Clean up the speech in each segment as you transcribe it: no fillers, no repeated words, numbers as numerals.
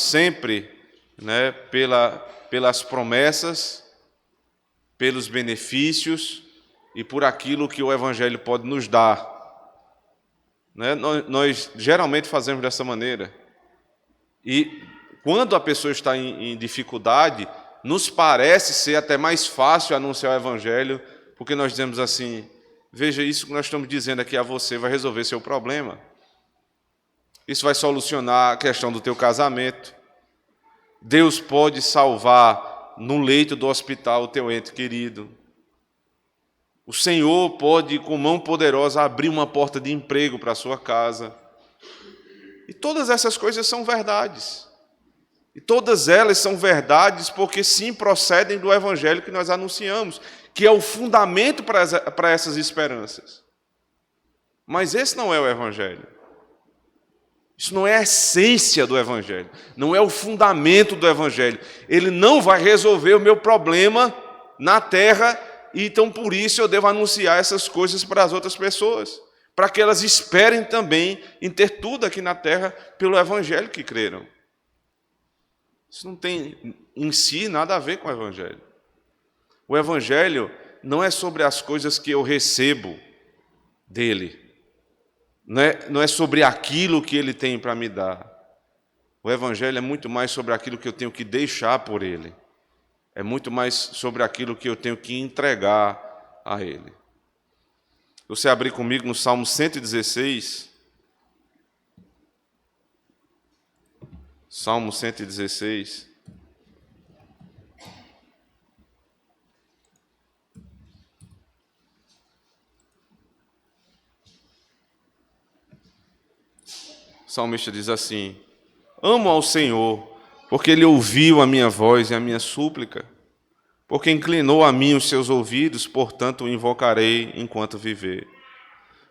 sempre, né, pelas promessas, pelos benefícios e por aquilo que o Evangelho pode nos dar. Né? Nós geralmente fazemos dessa maneira. E quando a pessoa está em dificuldade, nos parece ser até mais fácil anunciar o Evangelho, porque nós dizemos assim: veja, isso que nós estamos dizendo aqui a você vai resolver seu problema. Isso vai solucionar a questão do teu casamento. Deus pode salvar no leito do hospital o teu ente querido. O Senhor pode, com mão poderosa, abrir uma porta de emprego para a sua casa. E todas essas coisas são verdades. E todas elas são verdades porque sim procedem do Evangelho que nós anunciamos, que é o fundamento para essas esperanças. Mas esse não é o Evangelho. Isso não é a essência do Evangelho, não é o fundamento do Evangelho. Ele não vai resolver o meu problema na terra, e então por isso eu devo anunciar essas coisas para as outras pessoas, para que elas esperem também em ter tudo aqui na terra pelo Evangelho que creram. Isso não tem em si nada a ver com o Evangelho. O Evangelho não é sobre as coisas que eu recebo dele. Não é sobre aquilo que ele tem para me dar. O Evangelho é muito mais sobre aquilo que eu tenho que deixar por ele. É muito mais sobre aquilo que eu tenho que entregar a ele. Você abrir comigo no Salmo 116. Salmo 116. O salmista diz assim: amo ao Senhor, porque Ele ouviu a minha voz e a minha súplica, porque inclinou a mim os seus ouvidos, portanto o invocarei enquanto viver.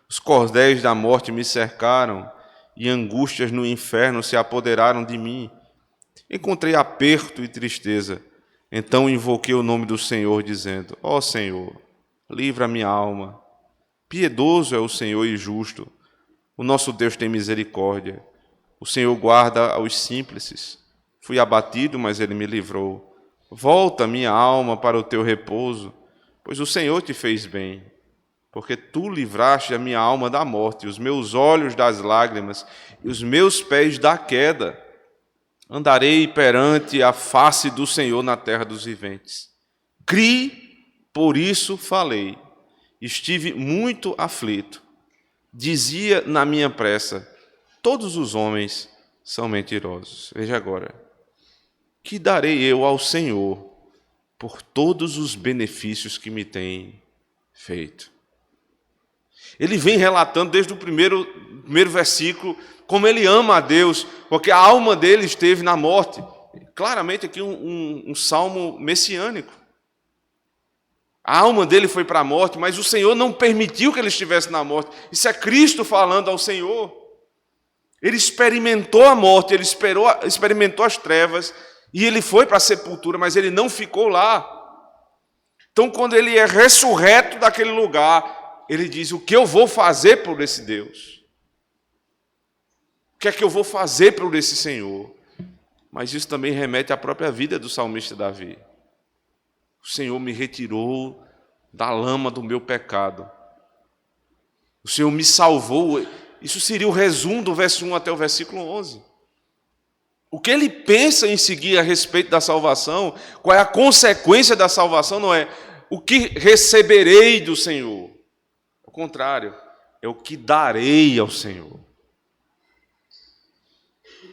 Os cordéis da morte me cercaram, e angústias no inferno se apoderaram de mim. Encontrei aperto e tristeza, então invoquei o nome do Senhor, dizendo: ó Senhor, livra a minha alma. Piedoso é o Senhor e justo. O nosso Deus tem misericórdia. O Senhor guarda aos simples. Fui abatido, mas Ele me livrou. Volta, minha alma, para o teu repouso, pois o Senhor te fez bem. Porque tu livraste a minha alma da morte, os meus olhos das lágrimas e os meus pés da queda. Andarei perante a face do Senhor na terra dos viventes. Criei, por isso falei. Estive muito aflito. Dizia na minha pressa: todos os homens são mentirosos. Veja agora: que darei eu ao Senhor por todos os benefícios que me tem feito? Ele vem relatando desde o primeiro versículo como ele ama a Deus, porque a alma dele esteve na morte. Claramente aqui um salmo messiânico. A alma dele foi para a morte, mas o Senhor não permitiu que ele estivesse na morte. Isso é Cristo falando ao Senhor. Ele experimentou a morte, ele experimentou as trevas, e ele foi para a sepultura, mas ele não ficou lá. Então, quando ele é ressurreto daquele lugar, ele diz: o que eu vou fazer por esse Deus? O que é que eu vou fazer por esse Senhor? Mas isso também remete à própria vida do salmista Davi. O Senhor me retirou da lama do meu pecado. O Senhor me salvou. Isso seria o resumo do verso 1 até o versículo 11. O que ele pensa em seguir a respeito da salvação, qual é a consequência da salvação, não é o que receberei do Senhor. Ao contrário, é o que darei ao Senhor.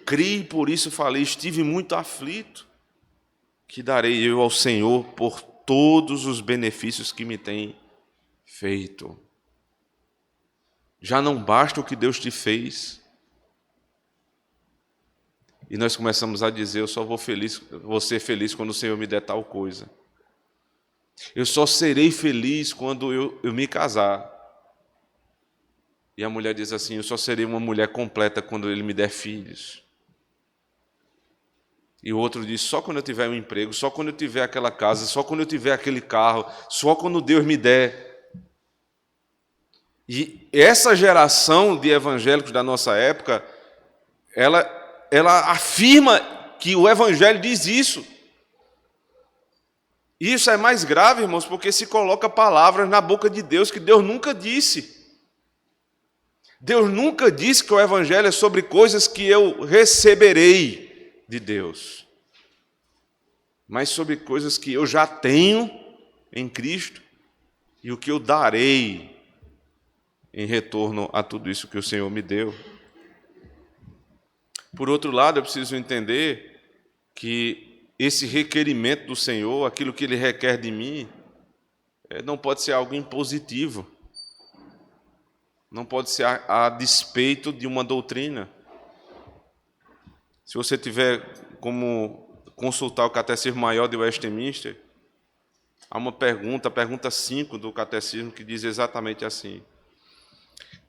Criei, por isso falei, estive muito aflito. Que darei eu ao Senhor por todos os benefícios que me tem feito. Já não basta o que Deus te fez. E nós começamos a dizer: eu só vou ser feliz quando o Senhor me der tal coisa. Eu só serei feliz quando eu me casar. E a mulher diz assim: eu só serei uma mulher completa quando Ele me der filhos. E o outro diz: só quando eu tiver um emprego, só quando eu tiver aquela casa, só quando eu tiver aquele carro, só quando Deus me der. E essa geração de evangélicos da nossa época, ela afirma que o Evangelho diz isso. E isso é mais grave, irmãos, porque se coloca palavras na boca de Deus que Deus nunca disse. Deus nunca disse que o Evangelho é sobre coisas que eu receberei de Deus, mas sobre coisas que eu já tenho em Cristo e o que eu darei em retorno a tudo isso que o Senhor me deu. Por outro lado, eu preciso entender que esse requerimento do Senhor, aquilo que Ele requer de mim, não pode ser algo impositivo. Não pode ser a despeito de uma doutrina. Se você tiver como consultar o Catecismo Maior de Westminster, há uma pergunta, a pergunta 5 do Catecismo, que diz exatamente assim: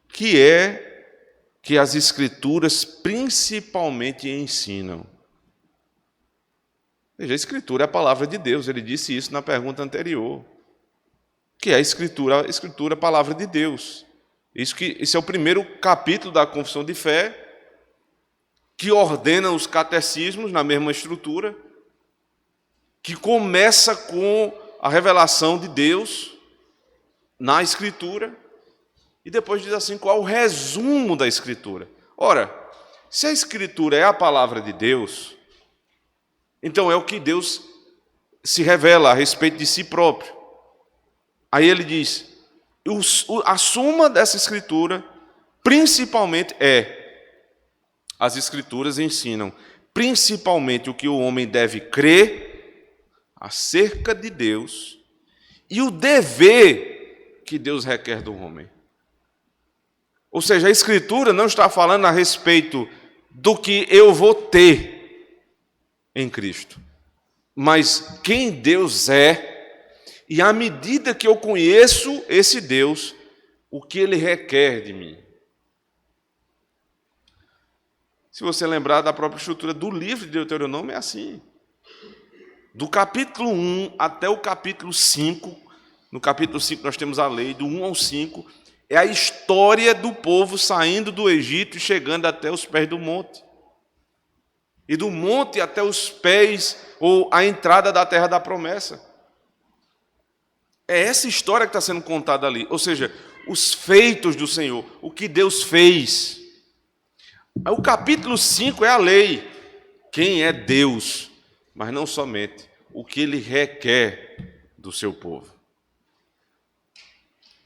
que é que as Escrituras principalmente ensinam? Veja, a Escritura é a palavra de Deus, ele disse isso na pergunta anterior. Que é a Escritura? A Escritura é a palavra de Deus. Esse é o primeiro capítulo da Confissão de Fé, que ordena os catecismos na mesma estrutura, que começa com a revelação de Deus na Escritura, e depois diz assim, qual é o resumo da Escritura. Ora, se a Escritura é a palavra de Deus, então é o que Deus se revela a respeito de si próprio. Aí ele diz, a suma dessa Escritura, principalmente as Escrituras ensinam, principalmente o que o homem deve crer acerca de Deus e o dever que Deus requer do homem. Ou seja, a Escritura não está falando a respeito do que eu vou ter em Cristo, mas quem Deus é, e à medida que eu conheço esse Deus, o que Ele requer de mim. Se você lembrar da própria estrutura do livro de Deuteronômio, é assim. Do capítulo 1 até o capítulo 5, no capítulo 5 nós temos a lei, do 1 ao 5, é a história do povo saindo do Egito e chegando até os pés do monte. E do monte até os pés, ou a entrada da terra da promessa. É essa história que está sendo contada ali. Ou seja, os feitos do Senhor, o que Deus fez. O capítulo 5 é a lei. Quem é Deus? Mas não somente. O que Ele requer do seu povo.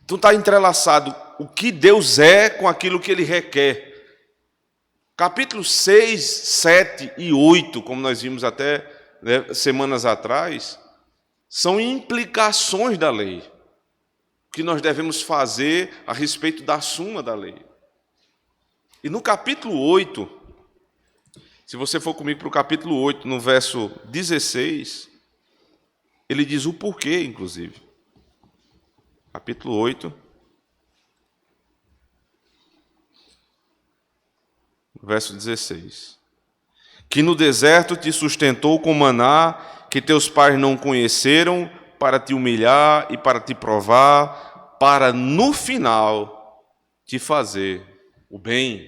Então está entrelaçado o que Deus é com aquilo que Ele requer. Capítulos 6, 7 e 8, como nós vimos até semanas atrás, são implicações da lei, que nós devemos fazer a respeito da suma da lei. E no capítulo 8, se você for comigo para o capítulo 8, no verso 16, ele diz o porquê, inclusive. Capítulo 8, verso 16. Que no deserto te sustentou com maná, que teus pais não conheceram, para te humilhar e para te provar, para no final te fazer o bem.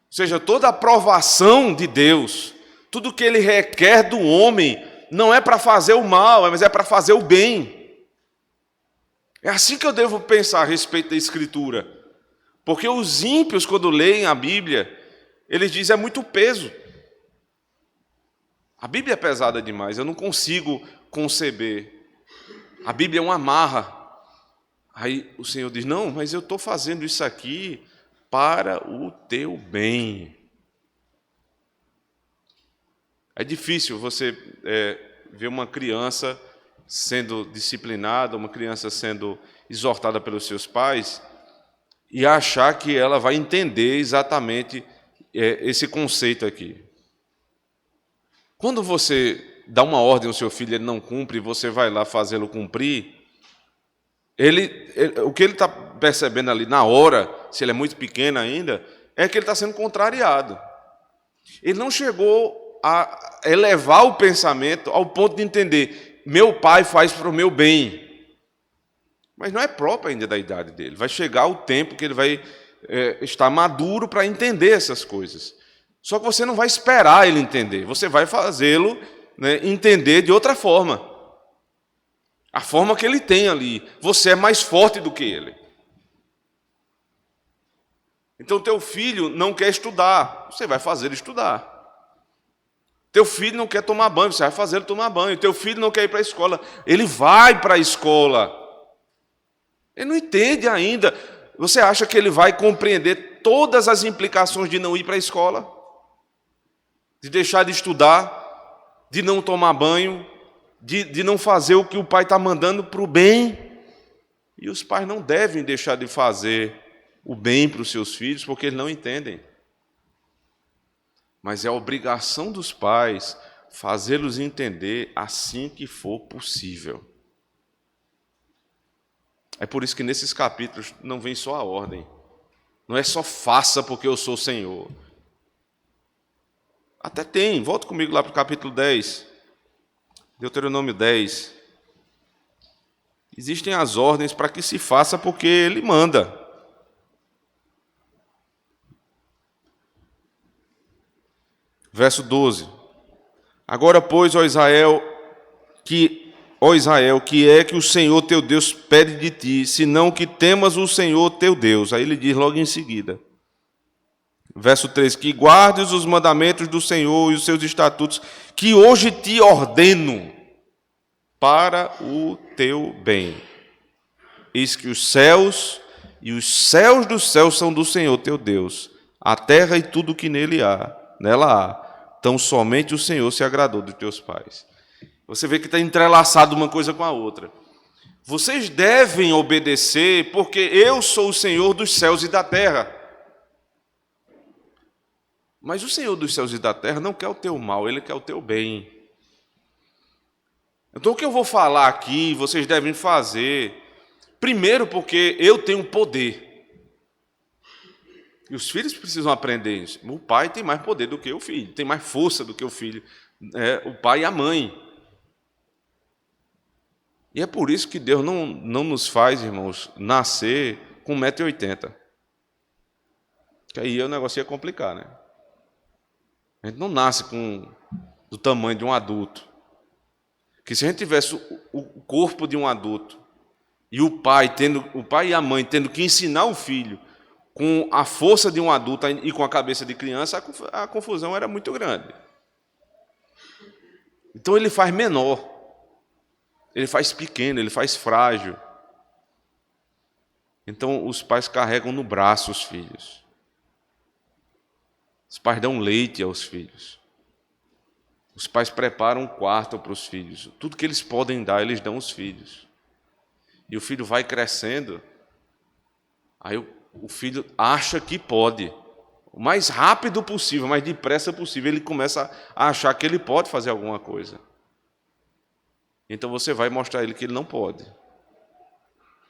Ou seja, toda a provação de Deus, tudo que Ele requer do homem, não é para fazer o mal, mas é para fazer o bem. É assim que eu devo pensar a respeito da Escritura. Porque os ímpios, quando leem a Bíblia, eles dizem, é muito peso. A Bíblia é pesada demais, eu não consigo conceber. A Bíblia é uma amarra. Aí o Senhor diz, não, mas eu estou fazendo isso aqui para o teu bem. É difícil você ver uma criança sendo disciplinada, uma criança sendo exortada pelos seus pais e achar que ela vai entender exatamente esse conceito aqui. Quando você dá uma ordem ao seu filho e ele não cumpre, e você vai lá fazê-lo cumprir, o que ele está percebendo ali na hora, se ele é muito pequeno ainda, é que ele está sendo contrariado. Ele não chegou a elevar o pensamento ao ponto de entender, meu pai faz para o meu bem. Mas não é próprio ainda da idade dele. Vai chegar o tempo que ele vai estar maduro para entender essas coisas. Só que você não vai esperar ele entender, você vai fazê-lo, né, entender de outra forma. A forma que ele tem ali. Você é mais forte do que ele. Então, teu filho não quer estudar, você vai fazer ele estudar. Teu filho não quer tomar banho, você vai fazer ele tomar banho. Teu filho não quer ir para a escola, ele vai para a escola. Ele não entende ainda. Você acha que ele vai compreender todas as implicações de não ir para a escola? De deixar de estudar, de não tomar banho, de não fazer o que o pai está mandando para o bem? E os pais não devem deixar de fazer o bem para os seus filhos, porque eles não entendem. Mas é a obrigação dos pais fazê-los entender assim que for possível. É por isso que nesses capítulos não vem só a ordem. Não é só faça porque eu sou o Senhor. Até tem, volta comigo lá para o capítulo 10. Deuteronômio 10. Existem as ordens para que se faça porque Ele manda. Verso 12. Agora, pois, ó Israel, que é que o Senhor teu Deus pede de ti, senão que temas o Senhor teu Deus. Aí ele diz logo em seguida. Verso 13, que guardes os mandamentos do Senhor e os seus estatutos, que hoje te ordeno para o teu bem. Eis que os céus e os céus dos céus são do Senhor teu Deus, a terra e tudo que nela há. Tão somente o Senhor se agradou dos teus pais. Você vê que está entrelaçado uma coisa com a outra. Vocês devem obedecer, porque eu sou o Senhor dos céus e da terra. Mas o Senhor dos céus e da terra não quer o teu mal, Ele quer o teu bem. Então o que eu vou falar aqui, vocês devem fazer, primeiro porque eu tenho poder. E os filhos precisam aprender isso. O pai tem mais poder do que o filho, tem mais força do que o filho, o pai e a mãe. E é por isso que Deus não nos faz, irmãos, nascer com 1,80 m. Que aí o negócio ia complicar, né? A gente não nasce do tamanho de um adulto. Que se a gente tivesse o corpo de um adulto e o pai e a mãe tendo que ensinar o filho com a força de um adulto e com a cabeça de criança, a confusão era muito grande. Então ele faz menor, ele faz pequeno, ele faz frágil. Então os pais carregam no braço os filhos. Os pais dão leite aos filhos. Os pais preparam um quarto para os filhos. Tudo que eles podem dar, eles dão aos filhos. E o filho vai crescendo, aí o filho acha que pode. O mais rápido possível, o mais depressa possível, ele começa a achar que ele pode fazer alguma coisa. Então você vai mostrar a ele que ele não pode.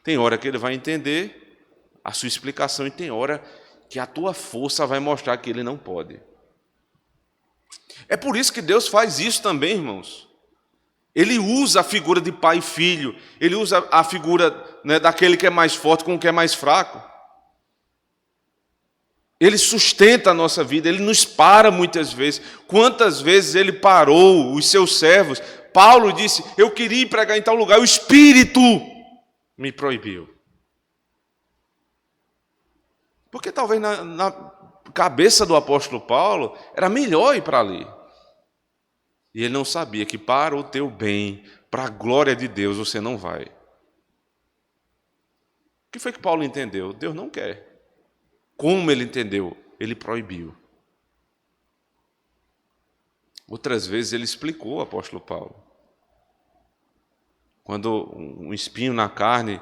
Tem hora que ele vai entender a sua explicação e tem hora que a tua força vai mostrar que ele não pode. É por isso que Deus faz isso também, irmãos. Ele usa a figura de pai e filho, ele usa a figura, né, daquele que é mais forte com o que é mais fraco. Ele sustenta a nossa vida, ele nos para muitas vezes. Quantas vezes ele parou os seus servos? Paulo disse, eu queria ir pregar em tal lugar, o Espírito me proibiu. Porque talvez na cabeça do apóstolo Paulo era melhor ir para ali. E ele não sabia que para o teu bem, para a glória de Deus, você não vai. O que foi que Paulo entendeu? Deus não quer. Como ele entendeu? Ele proibiu. Outras vezes ele explicou o apóstolo Paulo. Quando um espinho na carne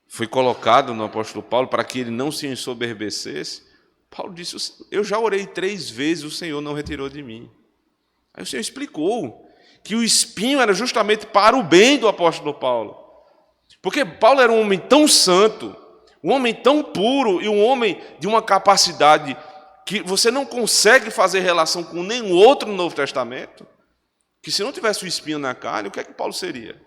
foi colocado no apóstolo Paulo para que ele não se ensoberbecesse, Paulo disse, eu já orei 3 vezes, o Senhor não retirou de mim. Aí o Senhor explicou que o espinho era justamente para o bem do apóstolo Paulo. Porque Paulo era um homem tão santo, um homem tão puro e um homem de uma capacidade que você não consegue fazer relação com nenhum outro no Novo Testamento, que se não tivesse o espinho na carne, o que é que Paulo seria?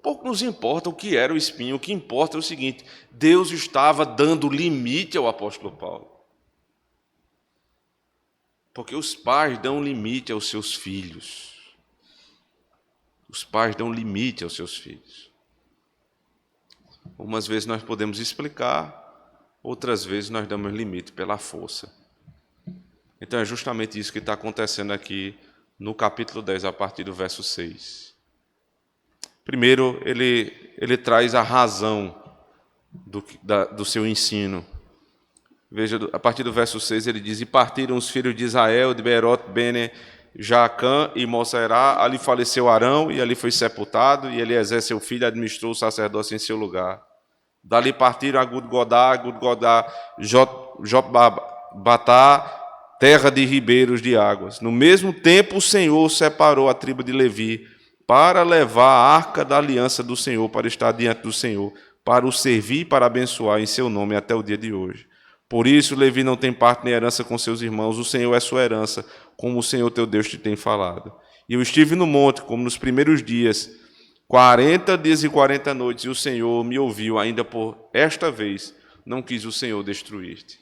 Pouco nos importa o que era o espinho, o que importa é o seguinte: Deus estava dando limite ao apóstolo Paulo. Porque os pais dão limite aos seus filhos. Os pais dão limite aos seus filhos. Umas vezes nós podemos explicar, outras vezes nós damos limite pela força. Então é justamente isso que está acontecendo aqui no capítulo 10, a partir do verso 6. Primeiro, ele traz a razão do seu ensino. Veja, a partir do verso 6, ele diz: E partiram os filhos de Israel, de Beerot, Bene, Jaacã e Moserá. Ali faleceu Arão, e ali foi sepultado, e Eliezer, seu filho, administrou o sacerdócio em seu lugar. Dali partiram a Gudgodá, Jotbatá, terra de ribeiros de águas. No mesmo tempo, o Senhor separou a tribo de Levi para levar a arca da aliança do Senhor, para estar diante do Senhor, para o servir e para abençoar em seu nome até o dia de hoje. Por isso, Levi não tem parte nem herança com seus irmãos, o Senhor é sua herança, como o Senhor teu Deus te tem falado. E eu estive no monte, como nos primeiros dias, 40 dias e 40 noites, e o Senhor me ouviu, ainda por esta vez, não quis o Senhor destruir-te.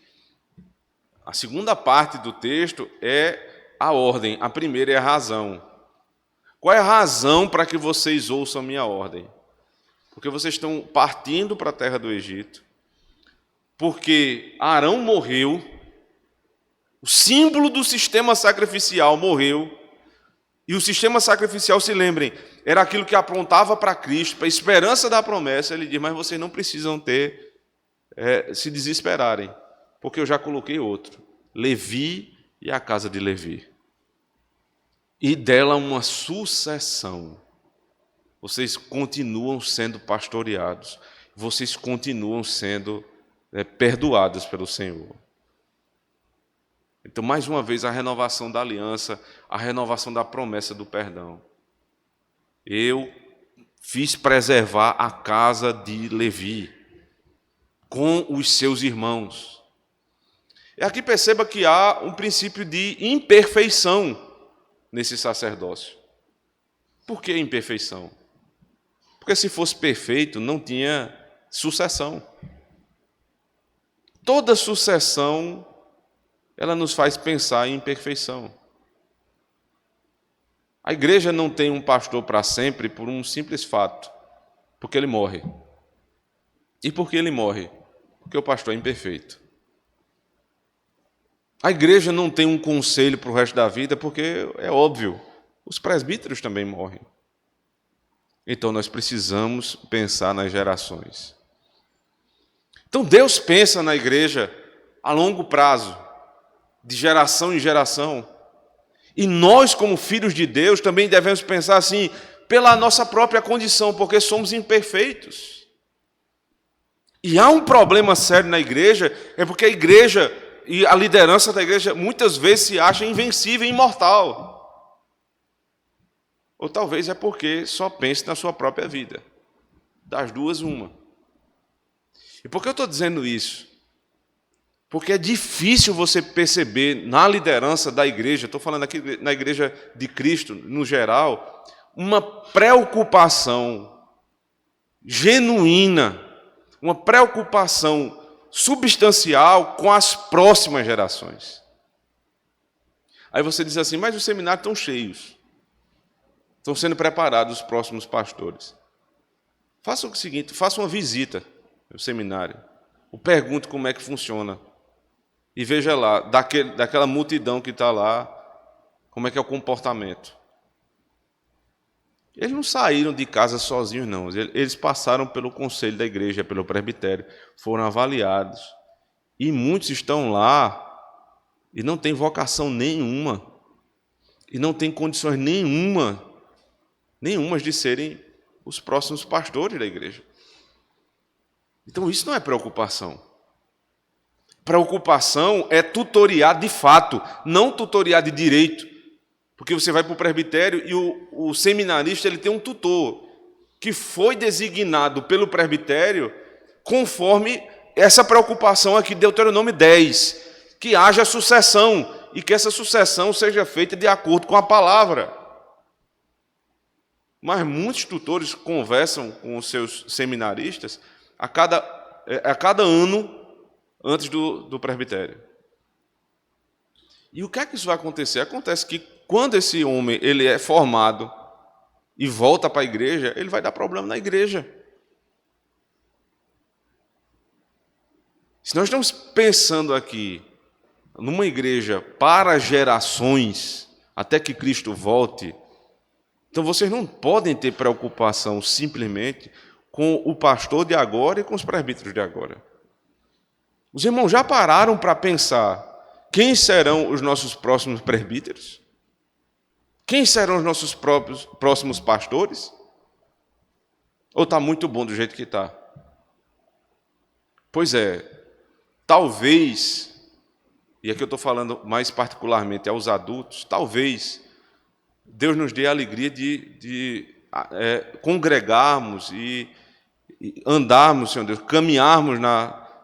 A segunda parte do texto é a ordem, a primeira é a razão. Qual é a razão para que vocês ouçam a minha ordem? Porque vocês estão partindo para a terra do Egito, porque Arão morreu, o símbolo do sistema sacrificial morreu, e o sistema sacrificial, se lembrem, era aquilo que apontava para Cristo, para a esperança da promessa. Ele diz: mas vocês não precisam se desesperarem, porque eu já coloquei outro, Levi e a casa de Levi. E dela uma sucessão. Vocês continuam sendo pastoreados, vocês continuam sendo perdoados pelo Senhor. Então, mais uma vez, a renovação da aliança, a renovação da promessa do perdão. Eu fiz preservar a casa de Levi com os seus irmãos. E aqui perceba que há um princípio de imperfeição nesse sacerdócio. Por que imperfeição? Porque se fosse perfeito, não tinha sucessão. Toda sucessão, ela nos faz pensar em imperfeição. A igreja não tem um pastor para sempre por um simples fato, porque ele morre. E por que ele morre? Porque o pastor é imperfeito. A igreja não tem um conselho para o resto da vida, porque é óbvio, os presbíteros também morrem. Então nós precisamos pensar nas gerações. Então Deus pensa na igreja a longo prazo, de geração em geração. E nós, como filhos de Deus, também devemos pensar assim, pela nossa própria condição, porque somos imperfeitos. E há um problema sério na igreja, é porque a igreja e a liderança da igreja muitas vezes se acha invencível e imortal. Ou talvez é porque só pensa na sua própria vida. Das duas, uma. E por que eu estou dizendo isso? Porque é difícil você perceber na liderança da igreja, estou falando aqui na igreja de Cristo, no geral, uma preocupação genuína, uma preocupação substancial com as próximas gerações. Aí você diz assim: mas os seminários estão cheios, estão sendo preparados os próximos pastores. Faça o seguinte, faça uma visita no seminário, pergunte como é que funciona, e veja lá, daquela multidão que está lá, como é que é o comportamento. Eles não saíram de casa sozinhos, não. Eles passaram pelo conselho da igreja, pelo presbitério, foram avaliados. E muitos estão lá e não têm vocação nenhuma, e não têm condições nenhumas de serem os próximos pastores da igreja. Então isso não é preocupação. Preocupação é tutoriar de fato, não tutoriar de direito. Porque você vai para o presbitério e o seminarista ele tem um tutor que foi designado pelo presbitério conforme essa preocupação aqui de Deuteronômio 10, que haja sucessão e que essa sucessão seja feita de acordo com a palavra. Mas muitos tutores conversam com os seus seminaristas a cada ano antes do presbitério. E o que é que isso vai acontecer? Acontece que quando esse homem ele é formado e volta para a igreja, ele vai dar problema na igreja. Se nós estamos pensando aqui numa igreja para gerações, até que Cristo volte, então vocês não podem ter preocupação simplesmente com o pastor de agora e com os presbíteros de agora. Os irmãos já pararam para pensar quem serão os nossos próximos presbíteros? Quem serão os nossos próximos pastores? Ou está muito bom do jeito que está? Pois é, talvez, e aqui eu estou falando mais particularmente aos adultos, talvez Deus nos dê a alegria de congregarmos e andarmos, Senhor Deus, caminharmos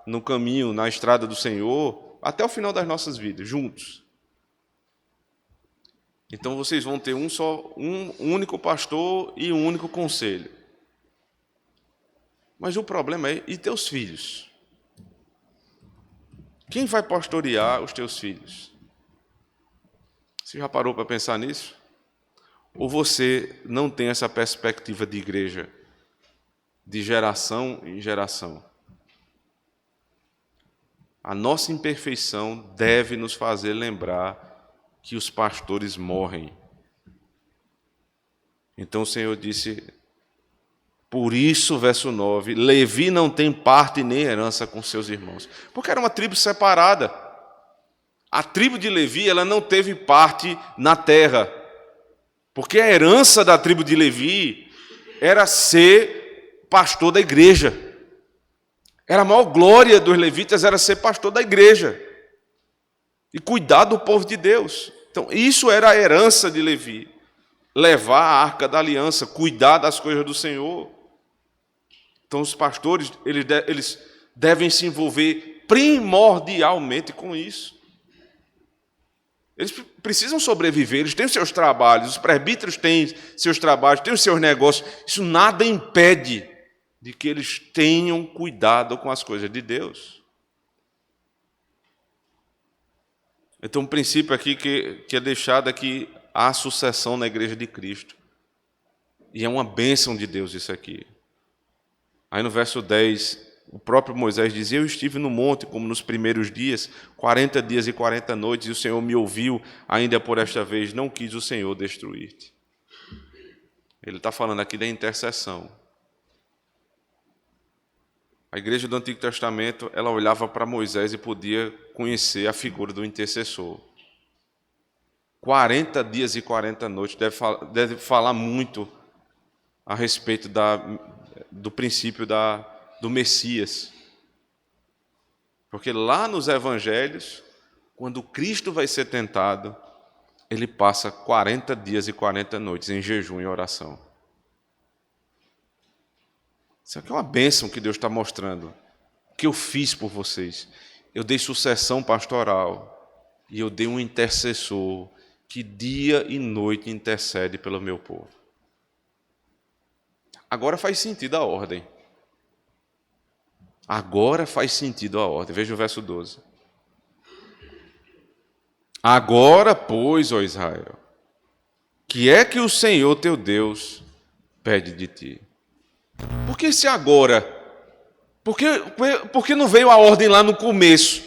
no caminho, na estrada do Senhor, até o final das nossas vidas, juntos. Então vocês vão ter um único pastor e um único conselho. Mas o problema é, e teus filhos? Quem vai pastorear os teus filhos? Você já parou para pensar nisso? Ou você não tem essa perspectiva de igreja, de geração em geração? A nossa imperfeição deve nos fazer lembrar que os pastores morrem. Então o Senhor disse, por isso, verso 9, Levi não tem parte nem herança com seus irmãos. Porque era uma tribo separada. A tribo de Levi ela não teve parte na terra. Porque a herança da tribo de Levi era ser pastor da igreja. Era a maior glória dos levitas, era ser pastor da igreja. E cuidar do povo de Deus. Então, isso era a herança de Levi. Levar a arca da aliança, cuidar das coisas do Senhor. Então, os pastores, eles devem se envolver primordialmente com isso. Eles precisam sobreviver, eles têm os seus trabalhos, os presbíteros têm seus trabalhos, têm os seus negócios. Isso nada impede de que eles tenham cuidado com as coisas de Deus. Então, um princípio aqui que é deixado é que há sucessão na igreja de Cristo. E é uma bênção de Deus isso aqui. Aí no verso 10, o próprio Moisés dizia, eu estive no monte como nos primeiros dias, 40 dias e 40 noites, e o Senhor me ouviu, ainda por esta vez, não quis o Senhor destruir-te. Ele está falando aqui da intercessão. A igreja do Antigo Testamento, ela olhava para Moisés e podia conhecer a figura do intercessor. 40 dias e 40 noites deve falar muito a respeito do princípio do Messias. Porque lá nos evangelhos, quando Cristo vai ser tentado, ele passa 40 dias e 40 noites em jejum e oração. Isso aqui é uma bênção que Deus está mostrando. O que eu fiz por vocês? Eu dei sucessão pastoral e eu dei um intercessor que dia e noite intercede pelo meu povo. Agora faz sentido a ordem. Agora faz sentido a ordem. Veja o verso 12. Agora, pois, ó Israel, que é que o Senhor teu Deus pede de ti? Por que esse agora? Por que não veio a ordem lá no começo?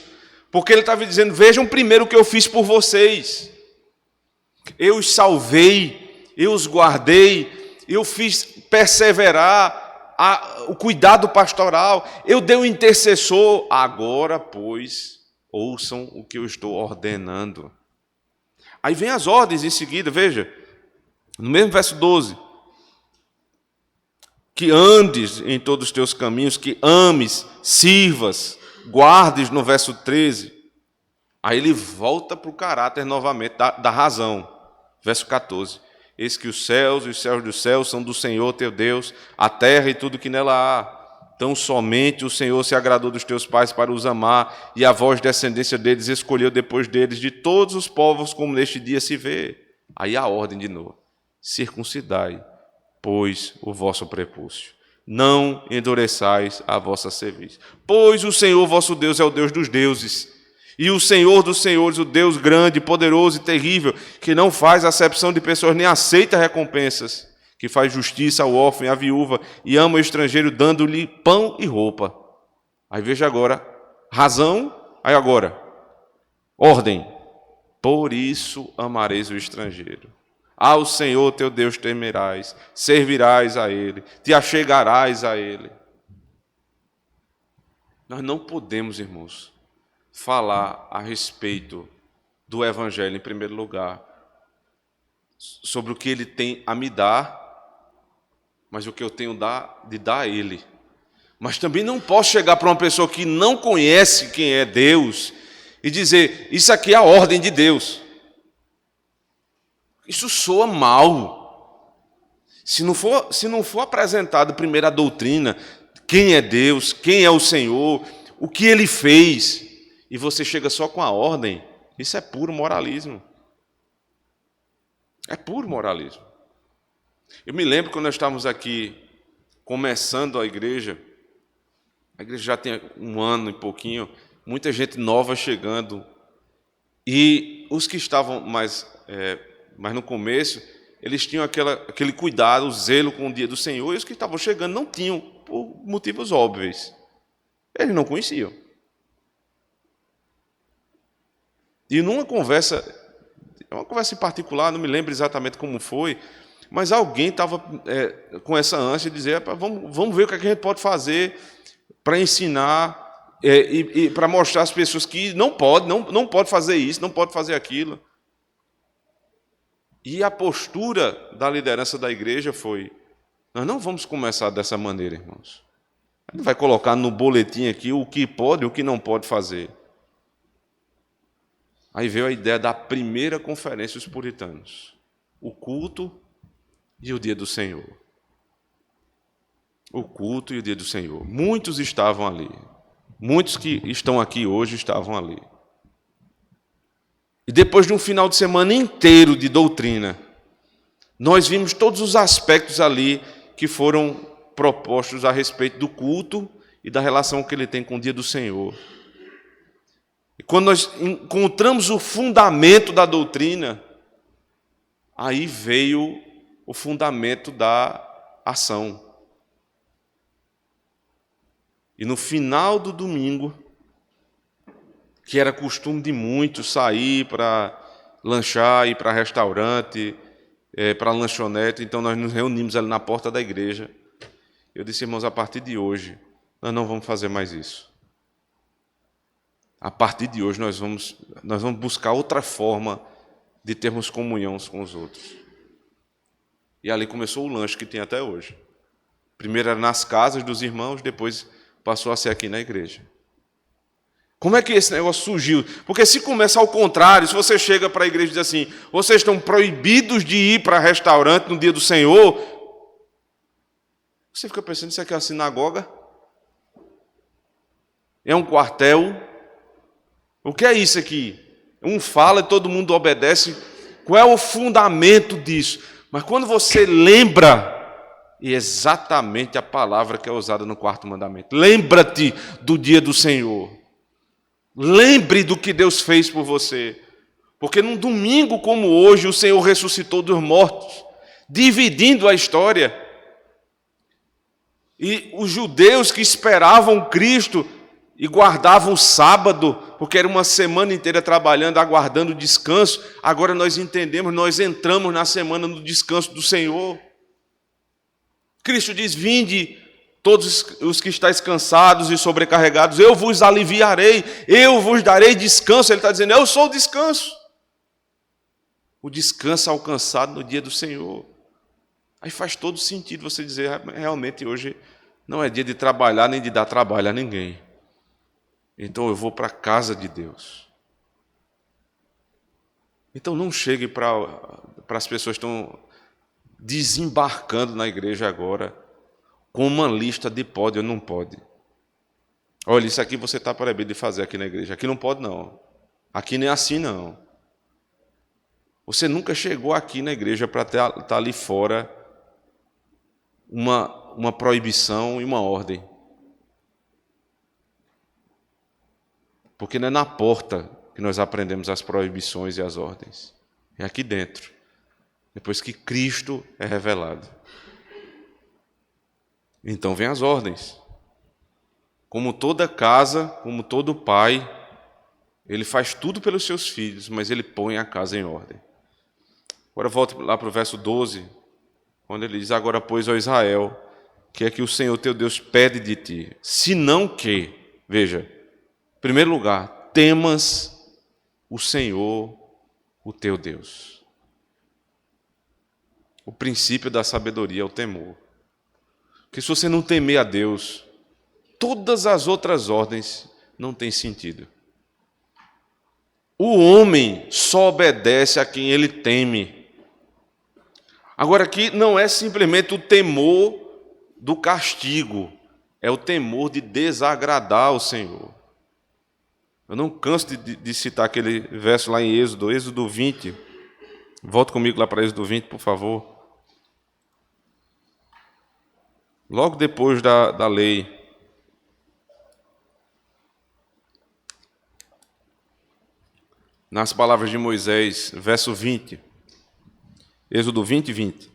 Porque ele estava dizendo, vejam primeiro o que eu fiz por vocês. Eu os salvei, eu os guardei, eu fiz perseverar o cuidado pastoral, eu dei um intercessor. Agora, pois, ouçam o que eu estou ordenando. Aí vem as ordens em seguida, veja, no mesmo verso 12. Que andes em todos os teus caminhos, que ames, sirvas, guardes, no verso 13. Aí ele volta para o caráter novamente da razão. Verso 14. Eis que os céus e os céus dos céus são do Senhor teu Deus, a terra e tudo que nela há. Tão somente o Senhor se agradou dos teus pais para os amar, e a vós, descendência deles, escolheu depois deles de todos os povos, como neste dia se vê. Aí a ordem de novo. Circuncidai pois, o vosso prepúcio. Não endureçais a vossa cerviz. Pois o Senhor vosso Deus é o Deus dos deuses, e o Senhor dos senhores, o Deus grande, poderoso e terrível, que não faz acepção de pessoas, nem aceita recompensas, que faz justiça ao órfão e à viúva, e ama o estrangeiro, dando-lhe pão e roupa. Aí veja agora, razão, aí agora, ordem. Por isso amareis o estrangeiro. Ao Senhor teu Deus temerás, servirás a Ele, te achegarás a Ele. Nós não podemos, irmãos, falar a respeito do Evangelho, em primeiro lugar, sobre o que Ele tem a me dar, mas o que eu tenho de dar a Ele. Mas também não posso chegar para uma pessoa que não conhece quem é Deus e dizer, isso aqui é a ordem de Deus. Isso soa mal. Se não for apresentado primeiro a doutrina, quem é Deus, quem é o Senhor, o que Ele fez, e você chega só com a ordem, isso é puro moralismo. É puro moralismo. Eu me lembro quando nós estávamos aqui começando a igreja já tem 1 ano e pouquinho, muita gente nova chegando, e os que estavam mais no começo, eles tinham aquele cuidado, o zelo com o dia do Senhor, e os que estavam chegando não tinham, por motivos óbvios. Eles não conheciam. E numa conversa, uma conversa em particular, não me lembro exatamente como foi, mas alguém estava com essa ânsia de dizer, vamos ver o que a gente pode fazer para ensinar e para mostrar às pessoas que não pode fazer isso, não pode fazer aquilo. E a postura da liderança da igreja foi, nós não vamos começar dessa maneira, irmãos. A gente vai colocar no boletim aqui o que pode e o que não pode fazer. Aí veio a ideia da primeira conferência dos puritanos, o culto e o dia do Senhor. O culto e o dia do Senhor. Muitos estavam ali. Muitos que estão aqui hoje estavam ali. E depois de um final de semana inteiro de doutrina, nós vimos todos os aspectos ali que foram propostos a respeito do culto e da relação que ele tem com o dia do Senhor. E quando nós encontramos o fundamento da doutrina, aí veio o fundamento da ação. E no final do domingo, que era costume de muitos sair para lanchar, ir para restaurante, para lanchonete, então nós nos reunimos ali na porta da igreja. Eu disse, irmãos, a partir de hoje, nós não vamos fazer mais isso. A partir de hoje, nós vamos buscar outra forma de termos comunhão uns com os outros. E ali começou o lanche que tem até hoje. Primeiro era nas casas dos irmãos, depois passou a ser aqui na igreja. Como é que esse negócio surgiu? Porque se começa ao contrário, se você chega para a igreja e diz assim, vocês estão proibidos de ir para restaurante no dia do Senhor, você fica pensando, isso aqui é uma sinagoga? É um quartel? O que é isso aqui? Um fala e todo mundo obedece. Qual é o fundamento disso? Mas quando você lembra, e exatamente a palavra que é usada no 4º mandamento, lembra-te do dia do Senhor. Lembre do que Deus fez por você. Porque num domingo como hoje, o Senhor ressuscitou dos mortos, dividindo a história. E os judeus que esperavam Cristo e guardavam o sábado, porque era uma semana inteira trabalhando, aguardando o descanso, agora nós entendemos, nós entramos na semana do descanso do Senhor. Cristo diz, vinde todos os que estáis cansados e sobrecarregados, eu vos aliviarei, eu vos darei descanso. Ele está dizendo, eu sou o descanso. O descanso alcançado no dia do Senhor. Aí faz todo sentido você dizer, realmente hoje não é dia de trabalhar, nem de dar trabalho a ninguém. Então eu vou para a casa de Deus. Então não chegue para as pessoas que estão desembarcando na igreja agora com uma lista de pode ou não pode. Olha, isso aqui você está proibido de fazer aqui na igreja. Aqui não pode não. Aqui nem assim não. Você nunca chegou aqui na igreja para estar ali fora uma proibição e uma ordem. Porque não é na porta que nós aprendemos as proibições e as ordens. É aqui dentro, depois que Cristo é revelado. Então vem as ordens. Como toda casa, como todo pai, ele faz tudo pelos seus filhos, mas ele põe a casa em ordem. Agora volta lá para o verso 12, quando ele diz: agora, pois, ó Israel, que é que o Senhor teu Deus pede de ti, senão que, veja, em primeiro lugar, temas o Senhor, o teu Deus. O princípio da sabedoria é o temor. Porque se você não temer a Deus, todas as outras ordens não têm sentido. O homem só obedece a quem ele teme. Agora, aqui não é simplesmente o temor do castigo, é o temor de desagradar o Senhor. Eu não canso de citar aquele verso lá em Êxodo 20. Volta comigo lá para Êxodo 20, por favor. Logo depois da lei. Nas palavras de Moisés, verso 20. Êxodo 20, 20.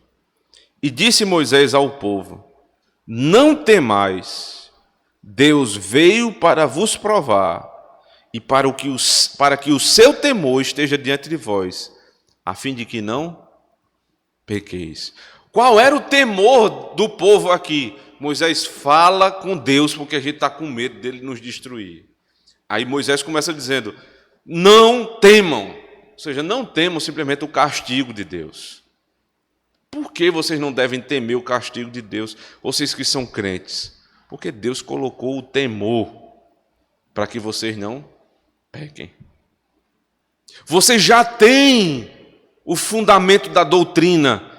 E disse Moisés ao povo: não temais, Deus veio para vos provar, e para que o seu temor esteja diante de vós, a fim de que não pequeis. Qual era o temor do povo aqui? Moisés fala com Deus porque a gente está com medo dele nos destruir. Aí Moisés começa dizendo: não temam, ou seja, não temam simplesmente o castigo de Deus. Por que vocês não devem temer o castigo de Deus, vocês que são crentes? Porque Deus colocou o temor para que vocês não pequem. Vocês já têm o fundamento da doutrina,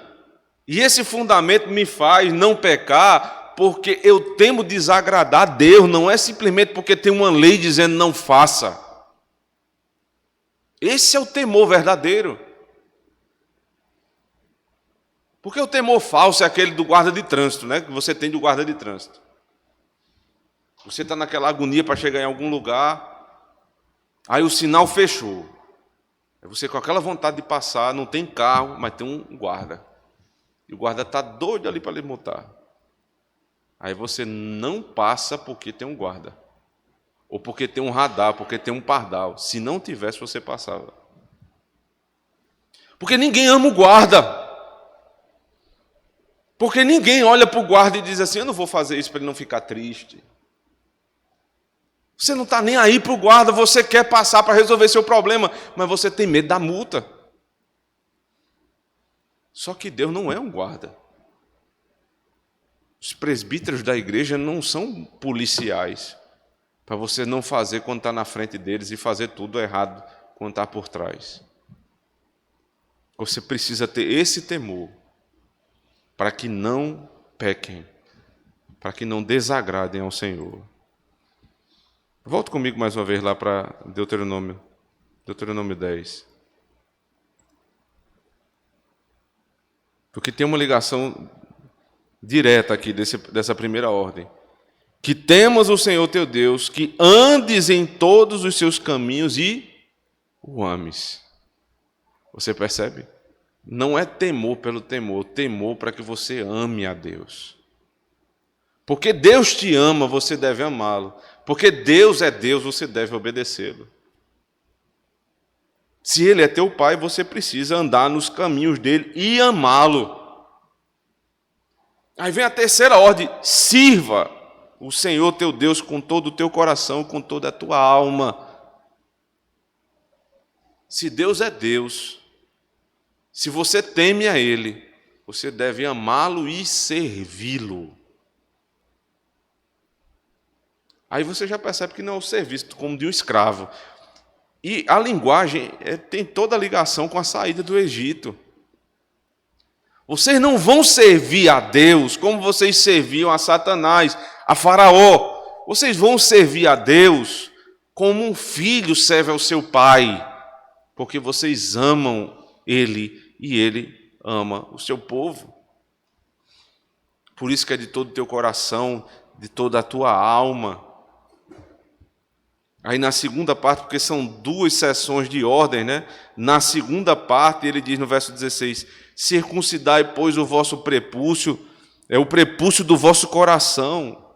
e esse fundamento me faz não pecar porque eu temo desagradar a Deus, não é simplesmente porque tem uma lei dizendo não faça. Esse é o temor verdadeiro. Porque o temor falso é aquele do guarda de trânsito, né? Que você tem do guarda de trânsito. Você está naquela agonia para chegar em algum lugar, aí o sinal fechou. Aí você com aquela vontade de passar, não tem carro, mas tem um guarda. E o guarda está doido ali para lhe multar. Aí você não passa porque tem um guarda. Ou porque tem um radar, porque tem um pardal. Se não tivesse, você passava. Porque ninguém ama o guarda. Porque ninguém olha para o guarda e diz assim: eu não vou fazer isso para ele não ficar triste. Você não está nem aí para o guarda, você quer passar para resolver seu problema, mas você tem medo da multa. Só que Deus não é um guarda. Os presbíteros da igreja não são policiais, para você não fazer quando está na frente deles e fazer tudo errado quando está por trás. Você precisa ter esse temor, para que não pequem, para que não desagradem ao Senhor. Volta comigo mais uma vez lá para Deuteronômio 10. Porque tem uma ligação direta aqui dessa primeira ordem. Que temas o Senhor teu Deus, que andes em todos os seus caminhos e o ames. Você percebe? Não é temor pelo temor, temor para que você ame a Deus. Porque Deus te ama, você deve amá-lo. Porque Deus é Deus, você deve obedecê-lo. Se Ele é teu Pai, você precisa andar nos caminhos dele e amá-lo. Aí vem a terceira ordem: sirva o Senhor teu Deus com todo o teu coração, com toda a tua alma. Se Deus é Deus, se você teme a Ele, você deve amá-lo e servi-lo. Aí você já percebe que não é o serviço como de um escravo. E a linguagem tem toda a ligação com a saída do Egito. Vocês não vão servir a Deus como vocês serviam a Satanás, a Faraó. Vocês vão servir a Deus como um filho serve ao seu pai, porque vocês amam Ele e Ele ama o seu povo. Por isso que é de todo o teu coração, de toda a tua alma. Aí na segunda parte, porque são duas seções de ordem, né? Na segunda parte, ele diz no verso 16: circuncidai, pois, o vosso prepúcio, é o prepúcio do vosso coração,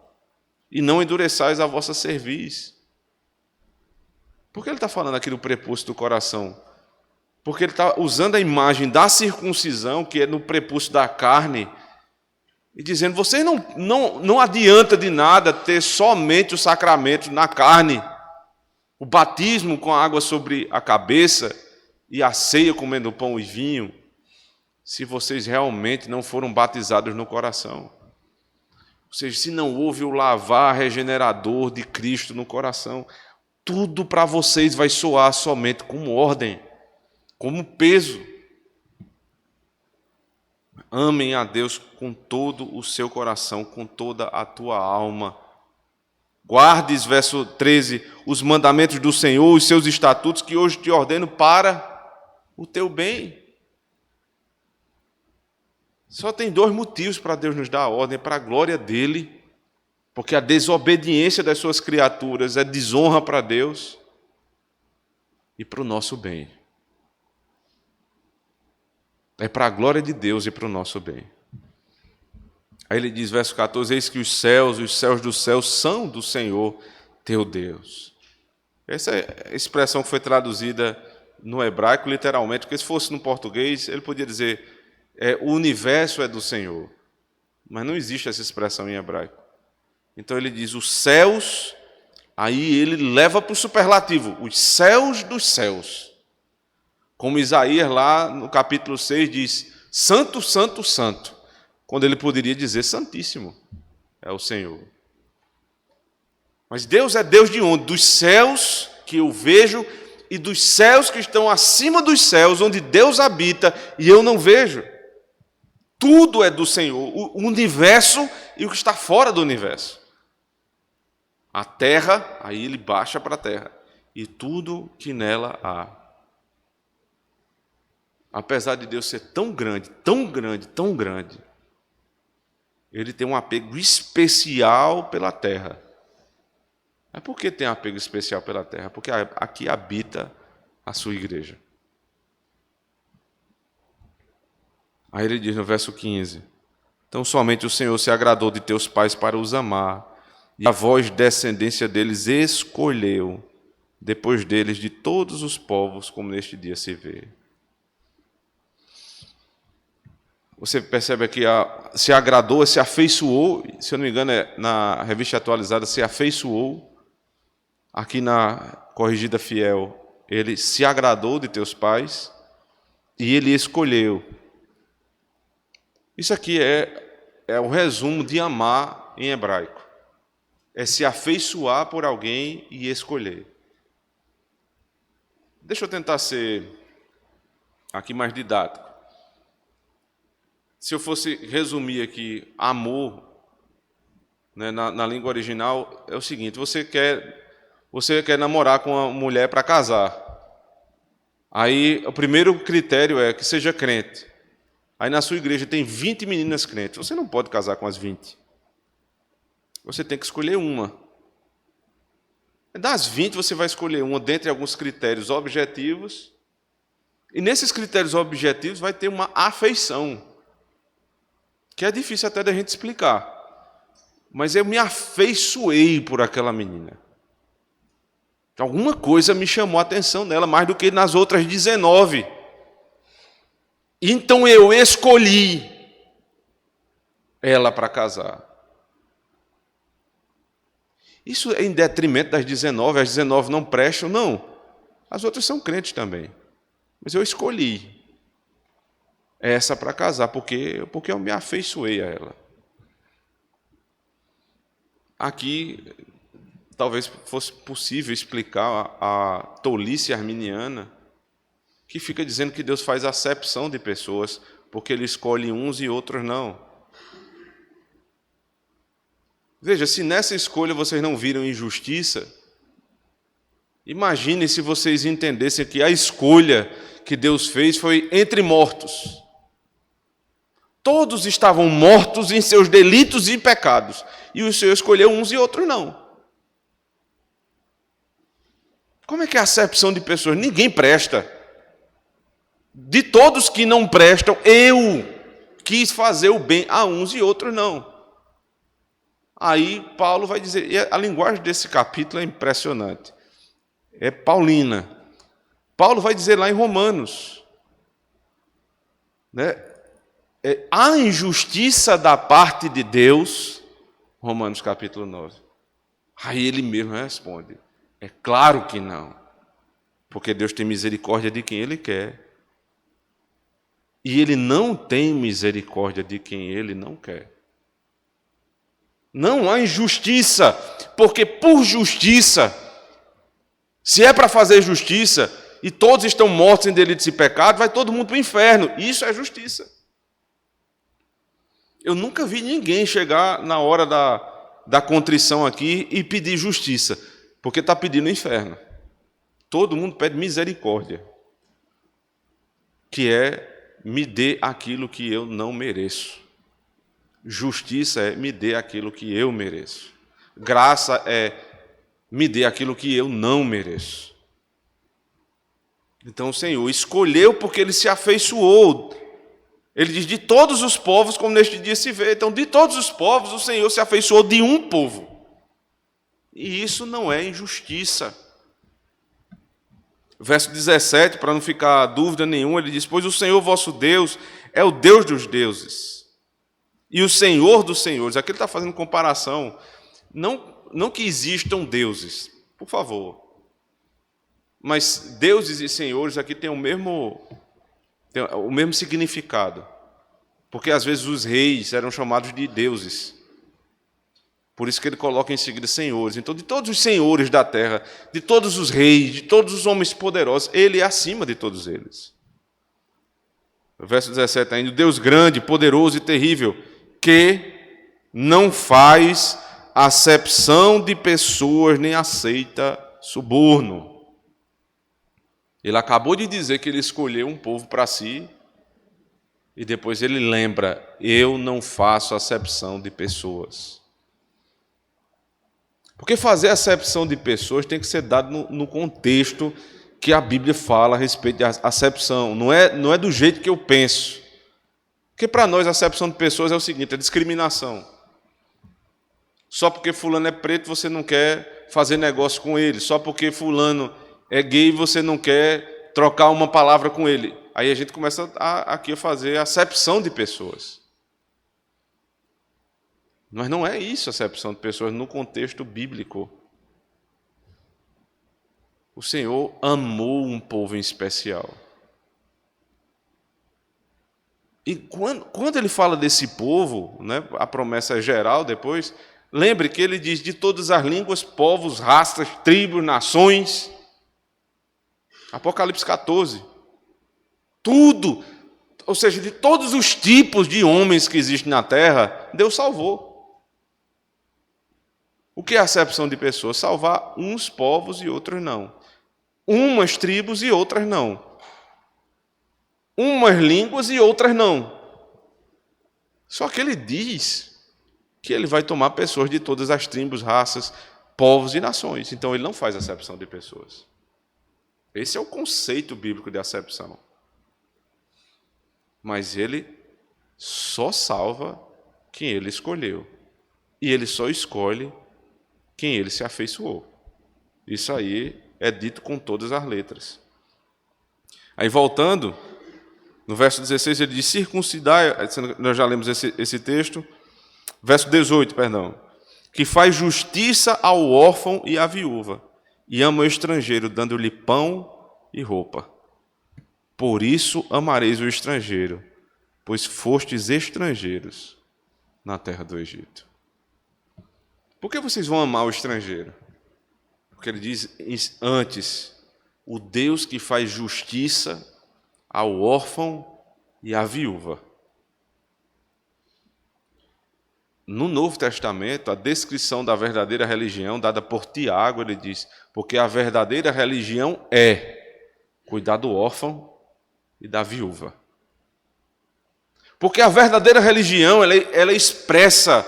e não endureçais a vossa cerviz. Por que ele está falando aqui do prepúcio do coração? Porque ele está usando a imagem da circuncisão, que é no prepúcio da carne, e dizendo: vocês não adianta de nada ter somente o sacramento na carne, o batismo com a água sobre a cabeça e a ceia comendo pão e vinho, se vocês realmente não foram batizados no coração. Ou seja, se não houve o lavar regenerador de Cristo no coração, tudo para vocês vai soar somente como ordem, como peso. Amem a Deus com todo o seu coração, com toda a tua alma. Guardes, verso 13, os mandamentos do Senhor, os seus estatutos, que hoje te ordeno para o teu bem. Só tem dois motivos para Deus nos dar a ordem: para a glória dele, porque a desobediência das suas criaturas é desonra para Deus, e para o nosso bem. É para a glória de Deus e para o nosso bem. Aí ele diz, verso 14, eis que os céus dos céus são do Senhor teu Deus. Essa é a expressão que foi traduzida no hebraico literalmente, porque se fosse no português, ele podia dizer, o universo é do Senhor. Mas não existe essa expressão em hebraico. Então ele diz, os céus, aí ele leva para o superlativo, os céus dos céus. Como Isaías lá no capítulo 6 diz, santo, santo, santo. Quando ele poderia dizer santíssimo é o Senhor. Mas Deus é Deus de onde? Dos céus que eu vejo e dos céus que estão acima dos céus, onde Deus habita e eu não vejo. Tudo é do Senhor, o universo e o que está fora do universo. A terra, aí ele baixa para a terra, e tudo que nela há. Apesar de Deus ser tão grande, tão grande, tão grande, ele tem um apego especial pela terra. Mas por que tem um apego especial pela terra? Porque aqui habita a sua igreja. Aí ele diz no verso 15, então somente o Senhor se agradou de teus pais para os amar, e a vós, descendência deles, escolheu, depois deles, de todos os povos, como neste dia se vê. Você percebe aqui, se agradou, se afeiçoou, se eu não me engano, na revista atualizada, se afeiçoou. Aqui na corrigida fiel, ele se agradou de teus pais e ele escolheu. Isso aqui é o resumo de amar em hebraico. É se afeiçoar por alguém e escolher. Deixa eu tentar ser aqui mais didático. Se eu fosse resumir aqui, amor, né, na língua original, é o seguinte, você quer namorar com uma mulher para casar. Aí, o primeiro critério é que seja crente. Aí, na sua igreja, tem 20 meninas crentes. Você não pode casar com as 20. Você tem que escolher uma. Das 20, você vai escolher uma dentre alguns critérios objetivos. E nesses critérios objetivos vai ter uma afeição, que é difícil até da gente explicar. Mas eu me afeiçoei por aquela menina. Alguma coisa me chamou a atenção nela, mais do que nas outras 19. Então eu escolhi ela para casar. Isso é em detrimento das 19, as 19 não prestam, não. As outras são crentes também. Mas eu escolhi essa para casar, porque eu me afeiçoei a ela. Aqui, talvez fosse possível explicar a tolice arminiana, que fica dizendo que Deus faz acepção de pessoas, porque Ele escolhe uns e outros não. Veja, se nessa escolha vocês não viram injustiça, imagine se vocês entendessem que a escolha que Deus fez foi entre mortos. Todos estavam mortos em seus delitos e pecados. E o Senhor escolheu uns e outros não. Como é que é a acepção de pessoas? Ninguém presta. De todos que não prestam, eu quis fazer o bem a uns e outros não. Aí Paulo vai dizer, e a linguagem desse capítulo é impressionante. É paulina. Paulo vai dizer lá em Romanos, né? A injustiça da parte de Deus, Romanos capítulo 9. Aí ele mesmo responde, é claro que não, porque Deus tem misericórdia de quem Ele quer. E Ele não tem misericórdia de quem Ele não quer. Não há injustiça, porque por justiça, se é para fazer justiça, e todos estão mortos em delitos e pecados, vai todo mundo para o inferno. Isso é justiça. Eu nunca vi ninguém chegar na hora da contrição aqui e pedir justiça, porque está pedindo o inferno. Todo mundo pede misericórdia, que é me dê aquilo que eu não mereço. Justiça é me dê aquilo que eu mereço. Graça é me dê aquilo que eu não mereço. Então o Senhor escolheu porque Ele se afeiçoou. Ele diz, de todos os povos, como neste dia se vê. Então, de todos os povos, o Senhor se afeiçoou de um povo. E isso não é injustiça. Verso 17, para não ficar dúvida nenhuma, ele diz, pois o Senhor vosso Deus é o Deus dos deuses e o Senhor dos senhores. Aqui ele está fazendo comparação. Não que existam deuses, por favor. Mas deuses e senhores aqui têm o mesmo significado. Porque às vezes os reis eram chamados de deuses. Por isso que ele coloca em seguida senhores. Então, de todos os senhores da terra, de todos os reis, de todos os homens poderosos, ele é acima de todos eles. Verso 17 ainda, Deus grande, poderoso e terrível, que não faz acepção de pessoas, nem aceita suborno. Ele acabou de dizer que ele escolheu um povo para si, e depois ele lembra, eu não faço acepção de pessoas. Porque fazer acepção de pessoas tem que ser dado no contexto que a Bíblia fala a respeito de acepção. Não é do jeito que eu penso. Porque para nós a acepção de pessoas é o seguinte, é discriminação. Só porque fulano é preto você não quer fazer negócio com ele. Só porque fulano é gay você não quer trocar uma palavra com ele. Aí a gente começa aqui a fazer acepção de pessoas. Mas não é isso a acepção de pessoas no contexto bíblico. O Senhor amou um povo em especial. E quando ele fala desse povo, né, a promessa é geral depois, lembre que ele diz de todas as línguas, povos, raças, tribos, nações. Apocalipse 14. Tudo, ou seja, de todos os tipos de homens que existem na terra, Deus salvou. O que é a acepção de pessoas? Salvar uns povos e outros não. Umas tribos e outras não. Umas línguas e outras não. Só que ele diz que ele vai tomar pessoas de todas as tribos, raças, povos e nações. Então ele não faz acepção de pessoas. Esse é o conceito bíblico de acepção. Mas ele só salva quem ele escolheu. E ele só escolhe quem ele se afeiçoou. Isso aí é dito com todas as letras. Aí voltando, no verso 16 ele diz, circuncidai, nós já lemos esse texto, verso 18, perdão, que faz justiça ao órfão e à viúva, e ama o estrangeiro, dando-lhe pão e roupa. Por isso amareis o estrangeiro, pois fostes estrangeiros na terra do Egito. Por que vocês vão amar o estrangeiro? Porque ele diz antes, o Deus que faz justiça ao órfão e à viúva. No Novo Testamento, a descrição da verdadeira religião, dada por Tiago, ele diz, porque a verdadeira religião é cuidar do órfão e da viúva. Porque a verdadeira religião, ela expressa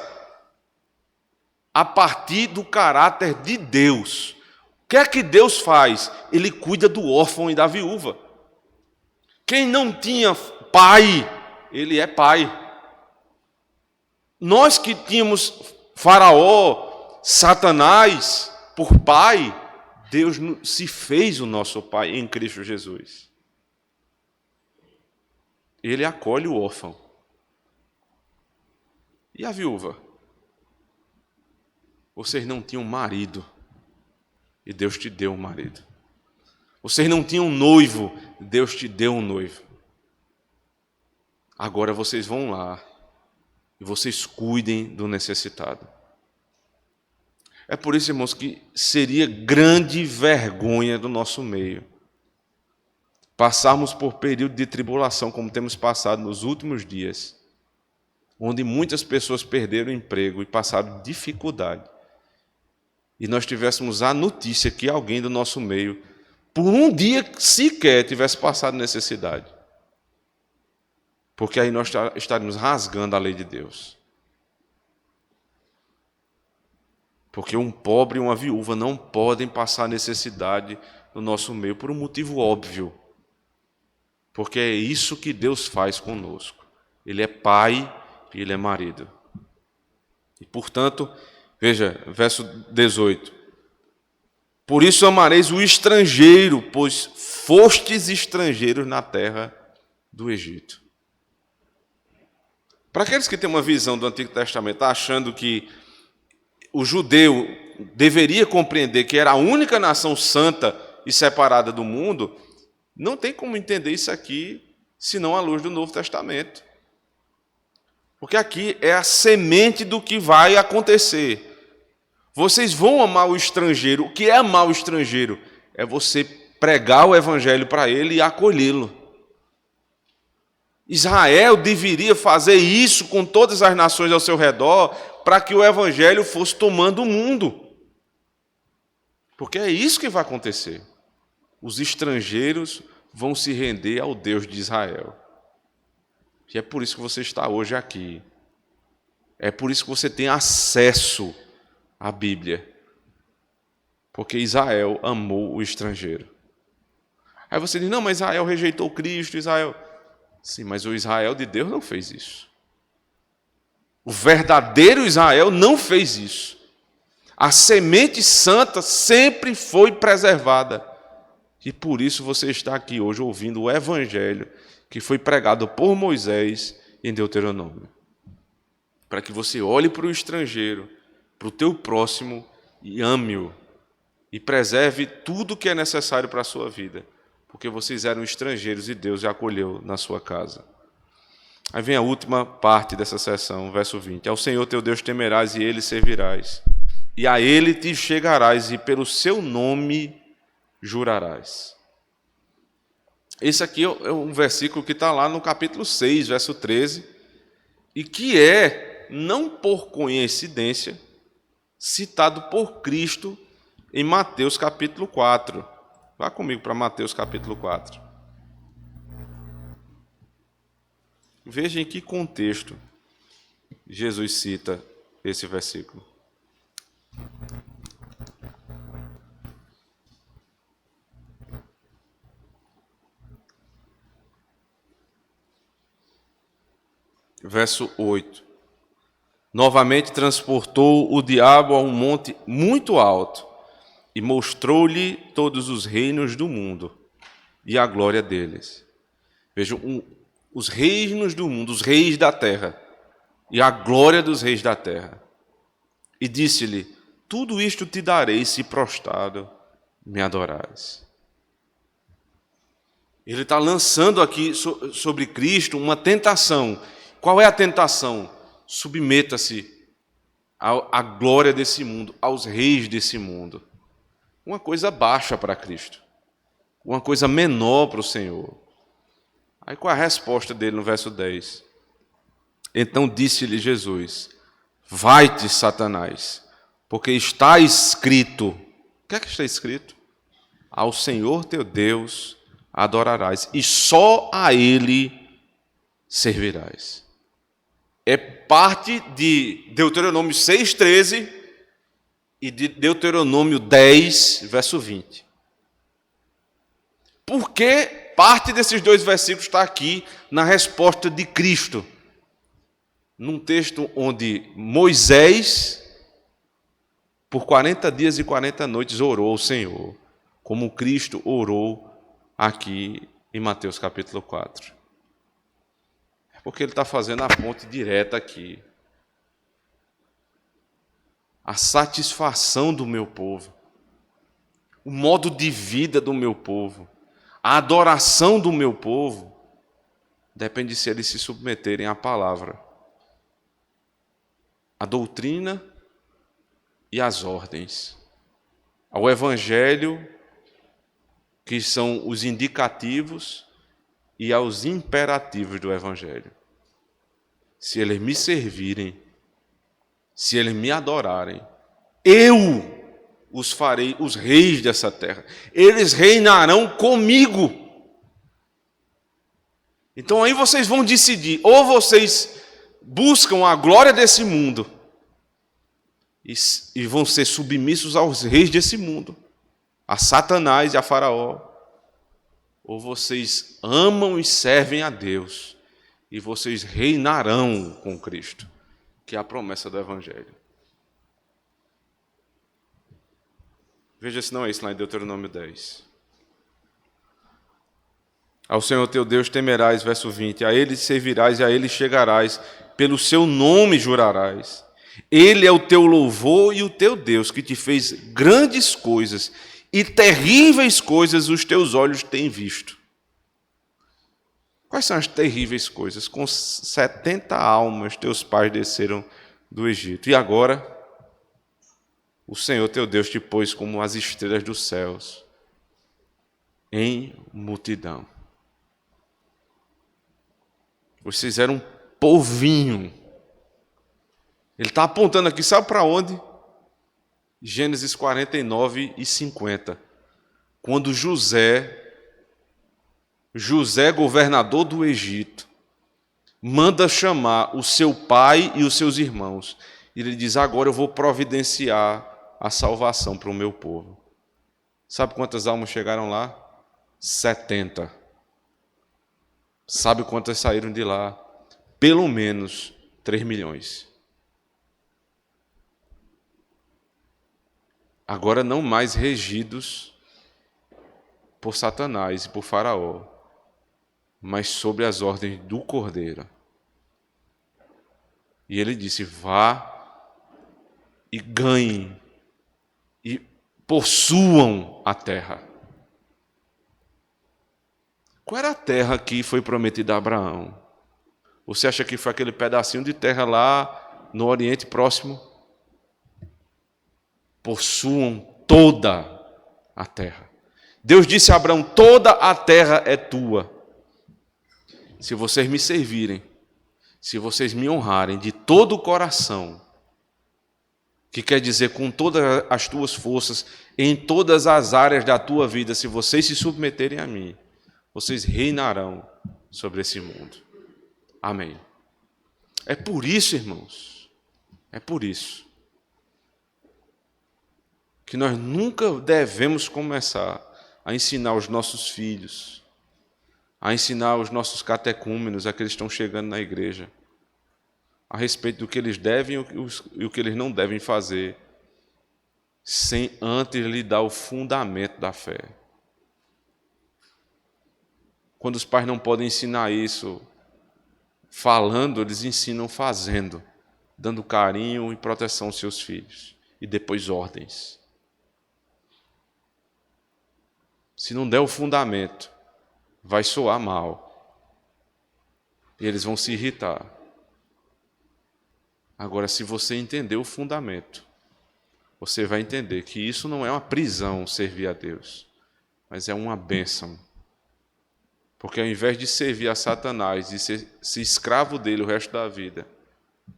a partir do caráter de Deus. O que é que Deus faz? Ele cuida do órfão e da viúva. Quem não tinha pai, ele é pai. Nós que tínhamos Faraó, Satanás por pai, Deus se fez o nosso pai em Cristo Jesus. Ele acolhe o órfão. E a viúva? Vocês não tinham marido, e Deus te deu um marido. Vocês não tinham noivo, Deus te deu um noivo. Agora vocês vão lá e vocês cuidem do necessitado. É por isso, irmãos, que seria grande vergonha do nosso meio passarmos por período de tribulação, como temos passado nos últimos dias, onde muitas pessoas perderam o emprego e passaram dificuldade, e nós tivéssemos a notícia que alguém do nosso meio, por um dia sequer, tivesse passado necessidade. Porque aí nós estaríamos rasgando a lei de Deus. Porque um pobre e uma viúva não podem passar necessidade no nosso meio por um motivo óbvio. Porque é isso que Deus faz conosco. Ele é pai e ele é marido. E, portanto, veja, verso 18. Por isso amareis o estrangeiro, pois fostes estrangeiros na terra do Egito. Para aqueles que têm uma visão do Antigo Testamento, achando que o judeu deveria compreender que era a única nação santa e separada do mundo, não tem como entender isso aqui, senão à luz do Novo Testamento. Porque aqui é a semente do que vai acontecer. Vocês vão amar o estrangeiro. O que é amar o estrangeiro? É você pregar o evangelho para ele e acolhê-lo. Israel deveria fazer isso com todas as nações ao seu redor para que o evangelho fosse tomando o mundo. Porque é isso que vai acontecer. Os estrangeiros vão se render ao Deus de Israel. E é por isso que você está hoje aqui. É por isso que você tem acesso à Bíblia. Porque Israel amou o estrangeiro. Aí você diz, não, mas Israel rejeitou Cristo, Israel... Sim, mas o Israel de Deus não fez isso. O verdadeiro Israel não fez isso. A semente santa sempre foi preservada. E por isso você está aqui hoje ouvindo o evangelho que foi pregado por Moisés em Deuteronômio. Para que você olhe para o estrangeiro, para o teu próximo e ame-o. E preserve tudo que é necessário para a sua vida. Porque vocês eram estrangeiros e Deus os acolheu na sua casa. Aí vem a última parte dessa sessão, verso 20. Ao Senhor teu Deus temerás e Ele servirás. E a Ele te chegarás e pelo seu nome jurarás. Esse aqui é um versículo que está lá no capítulo 6, verso 13, e que é, não por coincidência, citado por Cristo em Mateus capítulo 4. Vá comigo para Mateus capítulo 4. Veja em que contexto Jesus cita esse versículo. Verso 8. Novamente transportou o diabo a um monte muito alto e mostrou-lhe todos os reinos do mundo e a glória deles. Vejam, os reinos do mundo, os reis da terra e a glória dos reis da terra. E disse-lhe, tudo isto te darei se prostrado me adorares. Ele está lançando aqui sobre Cristo uma tentação. Qual é a tentação? Submeta-se à glória desse mundo, aos reis desse mundo. Uma coisa baixa para Cristo. Uma coisa menor para o Senhor. Aí qual é a resposta dele no verso 10? Então disse-lhe Jesus, vai-te, Satanás, porque está escrito. O que é que está escrito? Ao Senhor teu Deus adorarás, e só a Ele servirás. é parte de Deuteronômio 6,13 e de Deuteronômio 10, verso 20. Por que parte desses dois versículos está aqui na resposta de Cristo? Num texto onde Moisés, por 40 dias e 40 noites, orou ao Senhor, como Cristo orou aqui em Mateus capítulo 4. É porque ele está fazendo a ponte direta aqui. A satisfação do meu povo, o modo de vida do meu povo, a adoração do meu povo, depende se eles se submeterem à palavra, à doutrina e às ordens, ao evangelho, que são os indicativos, e aos imperativos do evangelho. Se eles me servirem, se eles me adorarem, eu os farei os reis dessa terra. Eles reinarão comigo. Então aí vocês vão decidir, ou vocês buscam a glória desse mundo e vão ser submissos aos reis desse mundo, a Satanás e a Faraó, ou vocês amam e servem a Deus e vocês reinarão com Cristo, que é a promessa do evangelho. Veja se não é isso lá em Deuteronômio 10. Ao Senhor teu Deus temerás, verso 20, a Ele servirás e a Ele chegarás, pelo seu nome jurarás. Ele é o teu louvor e o teu Deus, que te fez grandes coisas e terríveis coisas os teus olhos têm visto. Quais são as terríveis coisas? Com 70 almas teus pais desceram do Egito. E agora, o Senhor teu Deus te pôs como as estrelas dos céus, em multidão. Vocês eram um povinho. Ele está apontando aqui, sabe para onde? Gênesis 49 e 50. Quando José, governador do Egito, manda chamar o seu pai e os seus irmãos. E ele diz, agora eu vou providenciar a salvação para o meu povo. Sabe quantas almas chegaram lá? 70. Sabe quantas saíram de lá? Pelo menos 3 milhões. Agora não mais regidos por Satanás e por Faraó, mas sob as ordens do Cordeiro. E ele disse, vá e ganhem e possuam a terra. Qual era a terra que foi prometida a Abraão? Você acha que foi aquele pedacinho de terra lá no Oriente Próximo? Possuam toda a terra. Deus disse a Abraão, toda a terra é tua. Se vocês me servirem, se vocês me honrarem de todo o coração, que quer dizer com todas as tuas forças, em todas as áreas da tua vida, se vocês se submeterem a mim, vocês reinarão sobre esse mundo. Amém. É por isso, irmãos, é por isso que nós nunca devemos começar a ensinar os nossos filhos, a ensinar os nossos catecúmenos, aqueles que estão chegando na igreja, a respeito do que eles devem e o que eles não devem fazer, sem antes lhe dar o fundamento da fé. Quando os pais não podem ensinar isso falando, eles ensinam fazendo, dando carinho e proteção aos seus filhos, e depois ordens. Se não der o fundamento, vai soar mal, e eles vão se irritar. Agora, se você entender o fundamento, você vai entender que isso não é uma prisão servir a Deus, mas é uma bênção. Porque ao invés de servir a Satanás e ser escravo dele o resto da vida,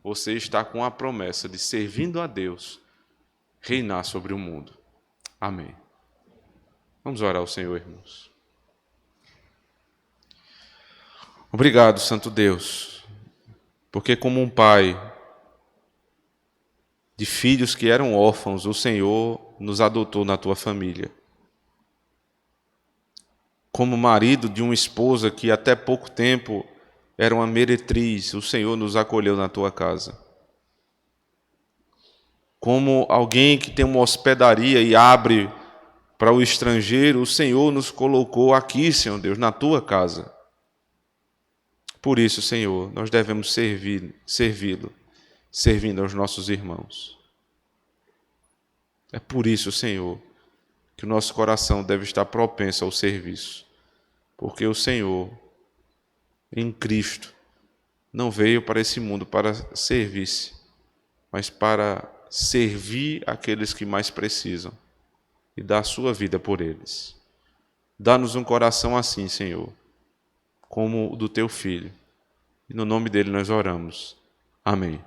você está com a promessa de, servindo a Deus, reinar sobre o mundo. Amém. Vamos orar ao Senhor, irmãos. Obrigado, Santo Deus, Porque como um pai de filhos que eram órfãos, o Senhor nos adotou na tua família. Como marido de uma esposa que até pouco tempo era uma meretriz, o Senhor nos acolheu na tua casa. Como alguém que tem uma hospedaria e abre para o estrangeiro, o Senhor nos colocou aqui, Senhor Deus, na tua casa. Por isso, Senhor, nós devemos servi-lo, servindo aos nossos irmãos. É por isso, Senhor, que o nosso coração deve estar propenso ao serviço, porque o Senhor, em Cristo, não veio para esse mundo para servir-se, mas para servir aqueles que mais precisam e dar a sua vida por eles. Dá-nos um coração assim, Senhor, como o do teu Filho. E no nome dele nós oramos. Amém.